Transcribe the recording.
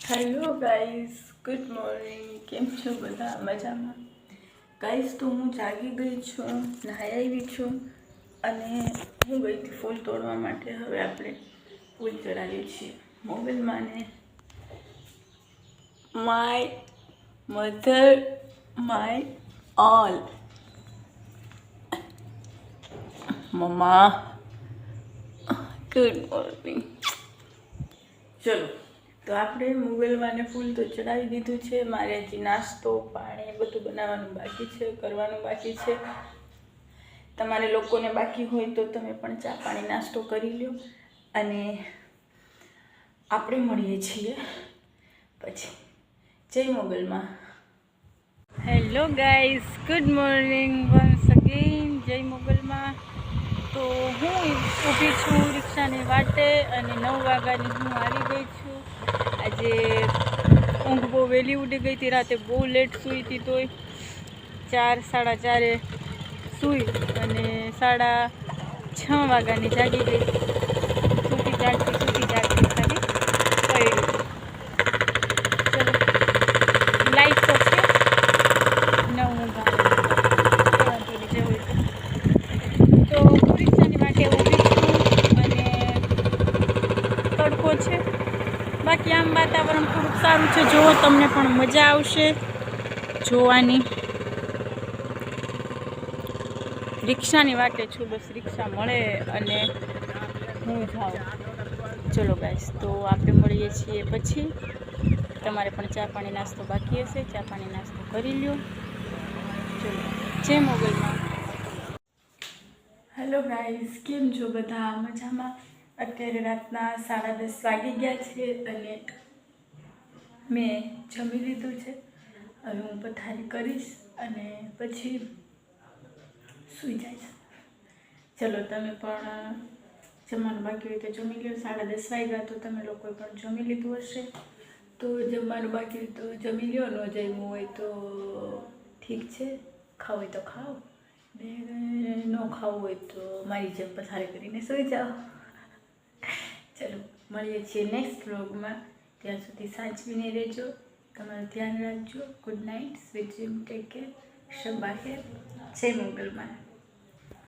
Hello guys, good morning. કેમ છો બધા? મજામાં? ગાઈઝ, તો હું જાગી ગઈ છું, નહાઈ આવી છું અને હું ગઈ હતી ફૂલ તોડવા માટે. હવે આપણે ફૂલ ચડાવીએ છીએ મોબાઈલમાં ને my mother my all mamma good morning. ચલો, તો આપણે મોબાઈલમાં ફૂલ તો ચડાવી દીધું છે. મારે હજી નાસ્તો પાણી બધું બનાવવાનું બાકી છે, કરવાનું બાકી છે. તમારે લોકોને બાકી હોય તો તમે પણ ચા પાણી નાસ્તો કરી લો અને આપણે મળીએ છીએ પછી. જય Mogal Maa. Hello guys, good morning once again. જય મોગલમાં. તો હું ઊભી છું રિક્ષાની વાટે અને 9 વાગ્યાની હું આવી ગઈ છું. આજે ઊંઘ બહુ વહેલી ઉડી ગઈ હતી, રાતે બહુ લેટ સૂઈ હતી, તોય 4 સાડા 4 સૂઈ અને 6:30 વાગ્યાની જાગી ગઈ. સૂતી જાગતી ખાલી પડી. ચલો, લાઈટ તો છે ન ઊંઘ આવે થોડી જવું તો રિક્ષાની માટે ઊભી છું અને તડકો છે. બાકી આમ વાતાવરણ થોડુંક સારું છે, જો તમને પણ મજા આવશે જોવાની. રિક્ષાની વાટે છું, બસ રિક્ષા મળે અને હું જાઉં. ચલો ગાઈસ, તો આપણે મળીએ છીએ પછી. તમારે પણ ચા પાણી નાસ્તો બાકી હશે, ચા પાણી નાસ્તો કરી લ્યો. ચલો, જય મોગલમાં. હેલો ગાઈઝ, કેમ છો બધા? મજામાં? અત્યારે રાતના 10:30 વાગી ગયા છે અને મેં જમી લીધું છે. હવે હું પથારી કરીશ અને પછી સૂઈ જઈશ. ચલો, તમે પણ જમવાનું બાકી હોય તો જમી લો. 10:30 વાગ્યા તો તમે લોકોએ પણ જમી લીધું હશે. તો જમવાનું બાકી હોય તો જમી લો, ન જમ્યું હોય તો ઠીક છે, ખાવ હોય તો ખાઓ ને ન ખાવું હોય તો મારી જેમ પથારી કરીને સૂઈ જાઓ. ચલો, મળીએ છીએ નેક્સ્ટ વ્લોગમાં. ત્યાં સુધી સાચવીને રહેજો, તમારું ધ્યાન રાખજો. Good night, sweet dream, take care, શબ્બા ખેર. જય મોગલમાં.